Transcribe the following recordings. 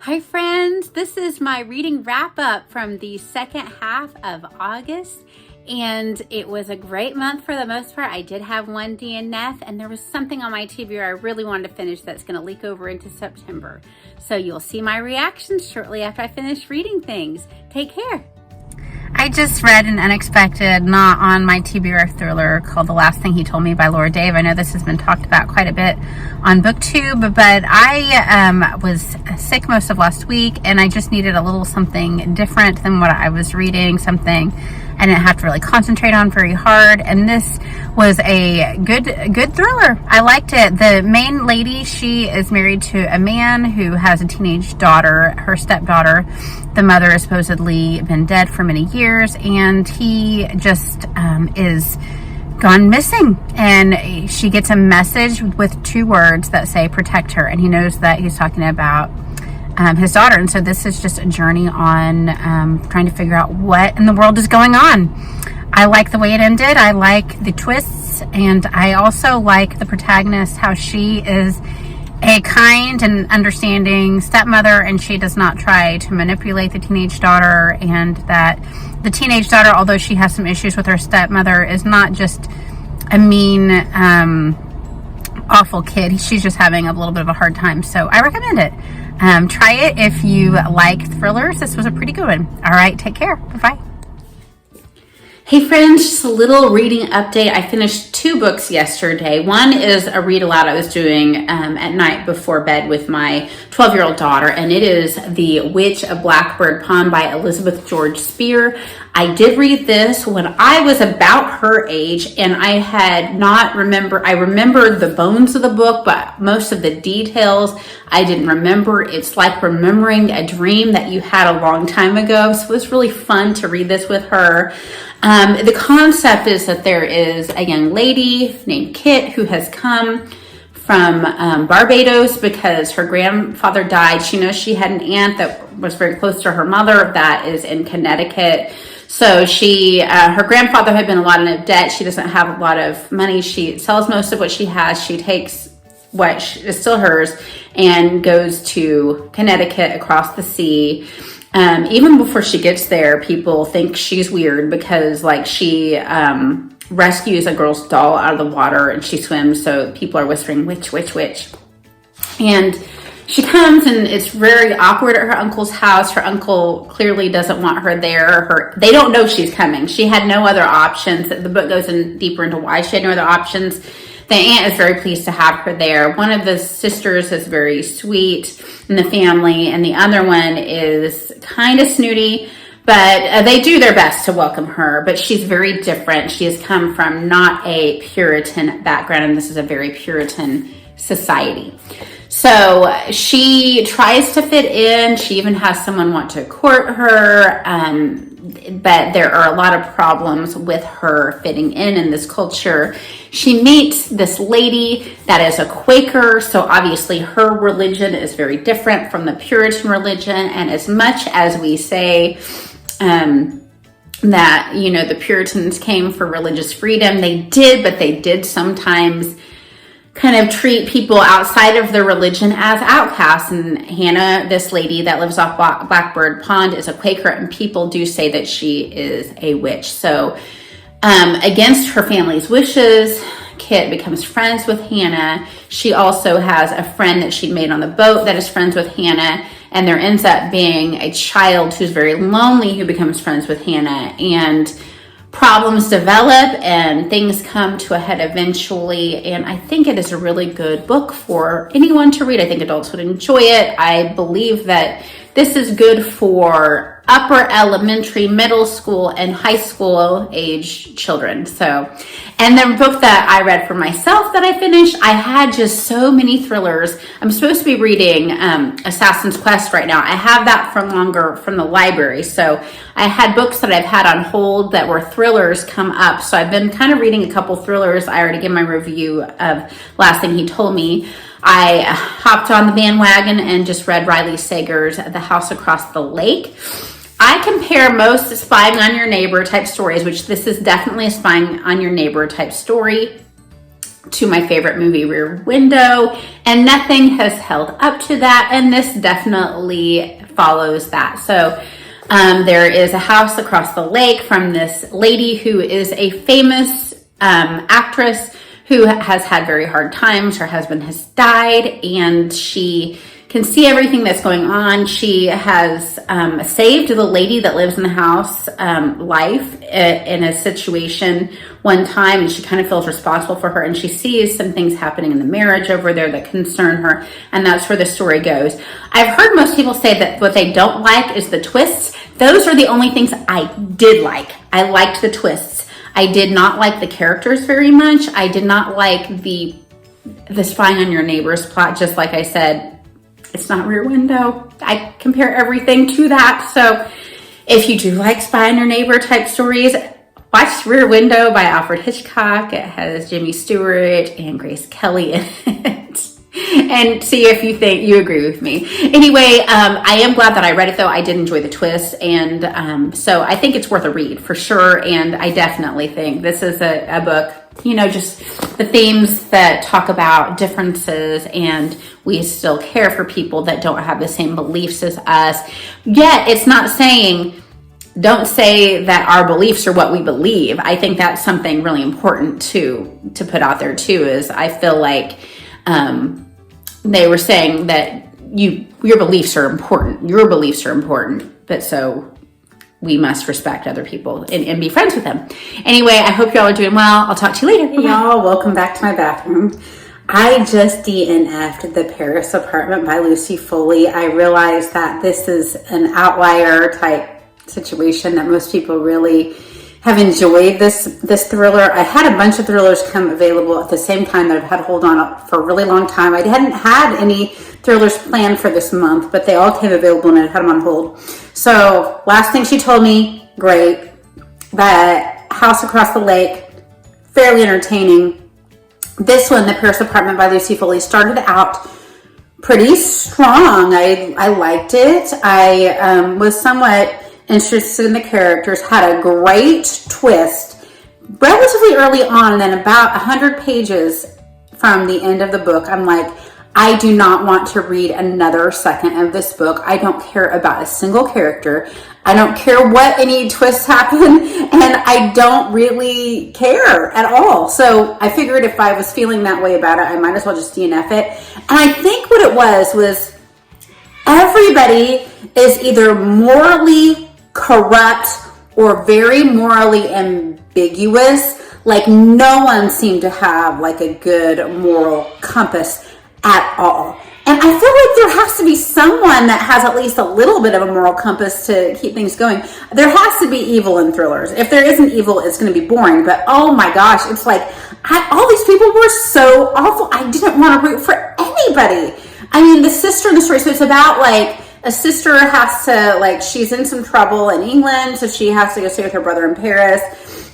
Hi friends, this is my reading wrap up from the second half of August, and it was a great month for the most part. I did have one DNF and there was something on my TBR I really wanted to finish that's going to leak over into September. So you'll see my reactions shortly after I finish reading things. Take care. I just read an unexpected, not on my TBR thriller called The Last Thing He Told Me by Laura Dave. I know this has been talked about quite a bit on BookTube, but I was sick most of last week and I just needed a little something different than what I was reading, something I didn't have to really concentrate on very hard, and this was a good thriller. I liked it. The main lady, she is married to a man who has a teenage daughter, her stepdaughter. The mother has supposedly been dead for many years, and he just is gone missing. And she gets a message with 2 words that say protect her, and he knows that he's talking about his daughter. And so this is just a journey on trying to figure out what in the world is going on. I like the way it ended. I like the twists, and I also like the protagonist, how she is a kind and understanding stepmother, and she does not try to manipulate the teenage daughter, and that the teenage daughter, although she has some issues with her stepmother, is not just a mean awful kid. She's just having a little bit of a hard time. So I recommend it. Try it if you like thrillers. This was a pretty good one. All right, take care. Bye-bye. Hey friends, just a little reading update. I finished 2 books yesterday. One is a read aloud I was doing at night before bed with my 12-year-old daughter, and it is The Witch of Blackbird Pond by Elizabeth George Speare. I did read this when I was about her age, and I remembered the bones of the book, but most of the details I didn't remember. It's like remembering a dream that you had a long time ago. So it was really fun to read this with her. The concept is that there is a young lady named Kit who has come from Barbados because her grandfather died. She knows she had an aunt that was very close to her mother that is in Connecticut. So her grandfather had been a lot in debt. She doesn't have a lot of money. She sells most of what she has. She takes what is still hers and goes to Connecticut across the sea. Even before she gets there, people think she's weird because she rescues a girl's doll out of the water and she swims. So people are whispering, witch, witch, witch. And she comes and it's very awkward at her uncle's house. Her uncle clearly doesn't want her there. They don't know she's coming. She had no other options. The book goes deeper into why she had no other options. The aunt is very pleased to have her there. One of the sisters is very sweet in the family, and the other one is kind of snooty, but they do their best to welcome her. But she's very different. She has come from not a Puritan background, and this is a very Puritan society. So she tries to fit in. She even has someone want to court her, but there are a lot of problems with her fitting in this culture. She meets this lady that is a Quaker, so obviously her religion is very different from the Puritan religion. And as much as we say that, the Puritans came for religious freedom, they did, but they did sometimes kind of treat people outside of their religion as outcasts. And Hannah, this lady that lives off Blackbird Pond, is a Quaker, and people do say that she is a witch. So against her family's wishes, Kit becomes friends with Hannah. She also has a friend that she'd made on the boat that is friends with Hannah, and there ends up being a child who's very lonely who becomes friends with Hannah, and problems develop and things come to a head eventually. And I think it is a really good book for anyone to read. I think adults would enjoy it. I believe that this is good for upper elementary, middle school, and high school age children. And the book that I read for myself that I finished, I had just so many thrillers. I'm supposed to be reading Assassin's Quest right now. I have that for longer from the library. So I had books that I've had on hold that were thrillers come up. So I've been kind of reading a couple thrillers. I already gave my review of Last Thing He Told Me. I hopped on the bandwagon and just read Riley Sager's The House Across the Lake. I compare most spying on your neighbor type stories, which this is definitely a spying on your neighbor type story, to my favorite movie, Rear Window, and nothing has held up to that, and this definitely follows that. So there is a house across the lake from this lady who is a famous actress who has had very hard times. Her husband has died, and she can see everything that's going on. She has saved the lady that lives in the house life in a situation one time, and she kind of feels responsible for her, and she sees some things happening in the marriage over there that concern her, and that's where the story goes. I've heard most people say that what they don't like is the twists. Those are the only things I did like. I liked the twists. I did not like the characters very much. I did not like the spying on your neighbor's plot. Just like I said, it's not Rear Window. I compare everything to that. So if you do like spy on your neighbor type stories, watch Rear Window by Alfred Hitchcock. It has Jimmy Stewart and Grace Kelly in it. And see if you agree with me. Anyway, I am glad that I read it, though. I did enjoy the twist, and so I think it's worth a read for sure. And I definitely think this is a book, just the themes that talk about differences, and we still care for people that don't have the same beliefs as us. Yet it's not saying, don't say that our beliefs are what we believe. I think that's something really important to put out there too, is I feel like they were saying that your beliefs are important. Your beliefs are important, but so we must respect other people and be friends with them. Anyway, I hope y'all are doing well. I'll talk to you later. Hey y'all, welcome back to my bathroom. I just DNF'd The Paris Apartment by Lucy Foley. I realized that this is an outlier type situation, that most people really have enjoyed this thriller. I had a bunch of thrillers come available at the same time that I've had to hold on for a really long time. I hadn't had any thrillers planned for this month, but they all came available and I had them on hold. So last thing she told me, great. That House Across the Lake, fairly entertaining. This one, The Paris Apartment by Lucy Foley, started out pretty strong. I liked it. I was somewhat interested in the characters, had a great twist relatively early on, and then about 100 pages from the end of the book, I'm like, I do not want to read another second of this book. I don't care about a single character. I don't care what any twists happen, and I don't really care at all. So I figured if I was feeling that way about it, I might as well just DNF it. And I think what it was everybody is either morally corrupt or very morally ambiguous. Like no one seemed to have like a good moral compass at all. And I feel like there has to be someone that has at least a little bit of a moral compass to keep things going. There has to be evil in thrillers. If there isn't evil, it's going to be boring. But oh my gosh, it's like all these people were so awful. I didn't want to root for anybody. I mean, the sister in the story, so it's about like a sister has to, like, she's in some trouble in England, so she has to go stay with her brother in Paris.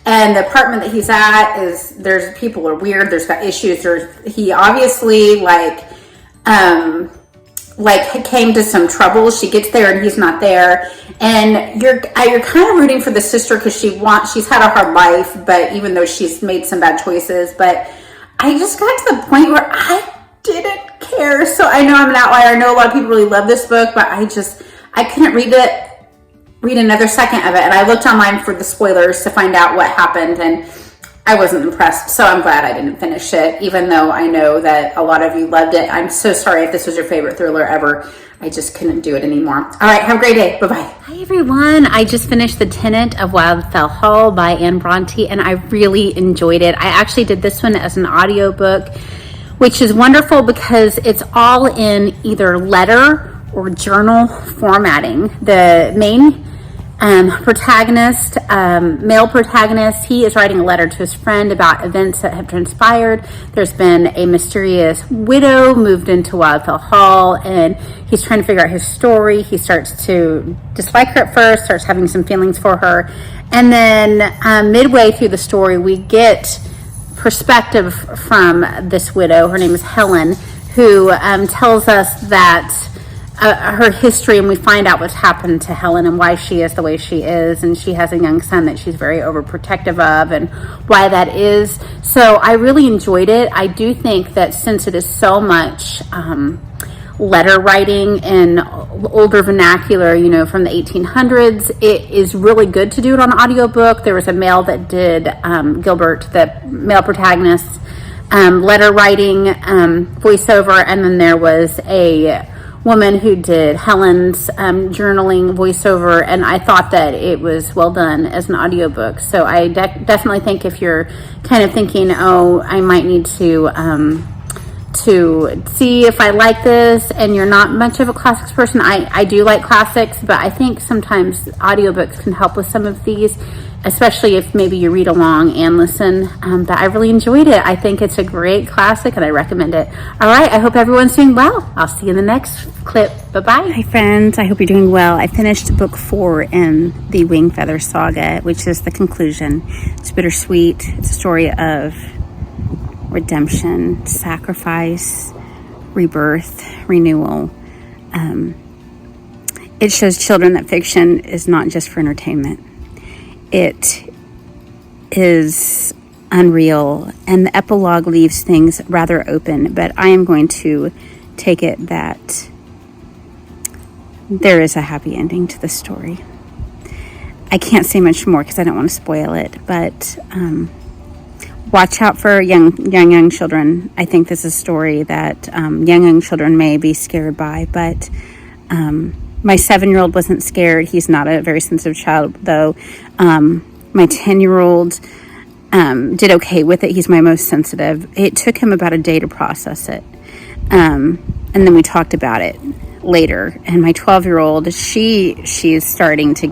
And the apartment that he's at there's people are weird. There's got issues. He obviously came to some trouble. She gets there and he's not there. And you're kind of rooting for the sister because she's had a hard life, but even though she's made some bad choices. But I just got to the point where I didn't care. So I know I'm an outlier. I know a lot of people really love this book, but I couldn't read another second of it. And I looked online for the spoilers to find out what happened, and I wasn't impressed. So I'm glad I didn't finish it, even though I know that a lot of you loved it. I'm so sorry if this was your favorite thriller ever. I just couldn't do it anymore. All right, have a great day. Bye-bye. Hi, everyone. I just finished The Tenant of Wildfell Hall by Bronte, and I really enjoyed it. I actually did this one as an audiobook, which is wonderful because it's all in either letter or journal formatting. The main male protagonist, he is writing a letter to his friend about events that have transpired. There's been a mysterious widow moved into Wildfell Hall, and he's trying to figure out his story. He starts to dislike her at first, starts having some feelings for her, and then midway through the story, we get perspective from this widow. Her name is Helen, who tells us that her history, and we find out what's happened to Helen and why she is the way she is, and she has a young son that she's very overprotective of, and why that is. So I really enjoyed it. I do think that since it is so much letter writing in older vernacular, you know, from the 1800s, it is really good to do it on audiobook. There was a male that did Gilbert, the male protagonist, letter writing, voiceover, and then there was a woman who did Helen's journaling voiceover, and I thought that it was well done as an audiobook. So I definitely think if you're kind of thinking, oh, I might need to see if I like this, and you're not much of a classics person, I do like classics, but I think sometimes audiobooks can help with some of these, especially if maybe you read along and listen. But I really enjoyed it. I think it's a great classic, and I recommend it. All right, I hope everyone's doing well. I'll see you in the next clip. Bye-bye. Hi, friends. I hope you're doing well. I finished book 4 in the Wingfeather Saga, which is the conclusion. It's bittersweet. It's a story of redemption, sacrifice, rebirth, renewal. It shows children that fiction is not just for entertainment. It is unreal, and the epilogue leaves things rather open, but I am going to take it that there is a happy ending to the story. I can't say much more because I don't want to spoil it, but watch out for young children. I think this is a story that young children may be scared by, but my 7-year-old wasn't scared. He's not a very sensitive child, though. My 10-year-old did okay with it. He's my most sensitive. It took him about a day to process it. And then we talked about it later. And my 12-year-old, she's starting to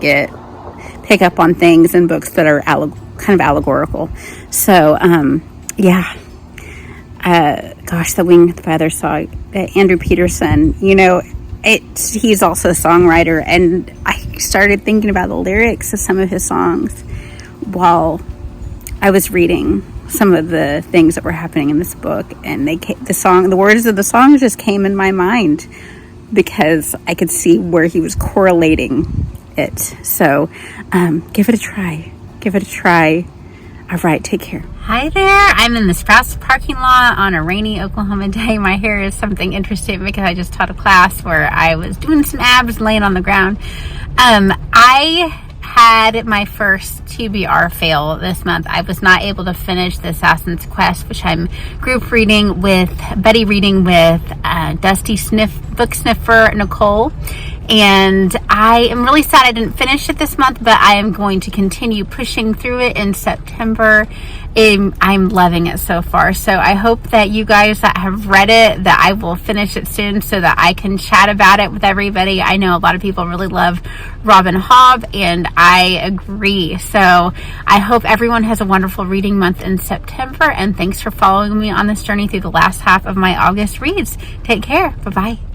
pick up on things in books that are kind of allegorical. So, yeah. Gosh, the Wingfeather song, Andrew Peterson, you know, he's also a songwriter, and I started thinking about the lyrics of some of his songs while I was reading some of the things that were happening in this book, and the words of the song just came in my mind because I could see where he was correlating it. So give it a try. All right, take care. Hi there. I'm in the Sprouts parking lot on a rainy Oklahoma day. My hair is something interesting because I just taught a class where I was doing some abs laying on the ground. I had my first TBR fail this month. I was not able to finish the Assassin's Quest, which I'm group reading with Dusty Book Sniffer Nicole. And I am really sad I didn't finish it this month, but I am going to continue pushing through it in September. I'm loving it so far. So I hope that you guys that have read it, that I will finish it soon so that I can chat about it with everybody. I know a lot of people really love Robin Hobb, and I agree. So I hope everyone has a wonderful reading month in September, and thanks for following me on this journey through the last half of my August reads. Take care. Bye-bye.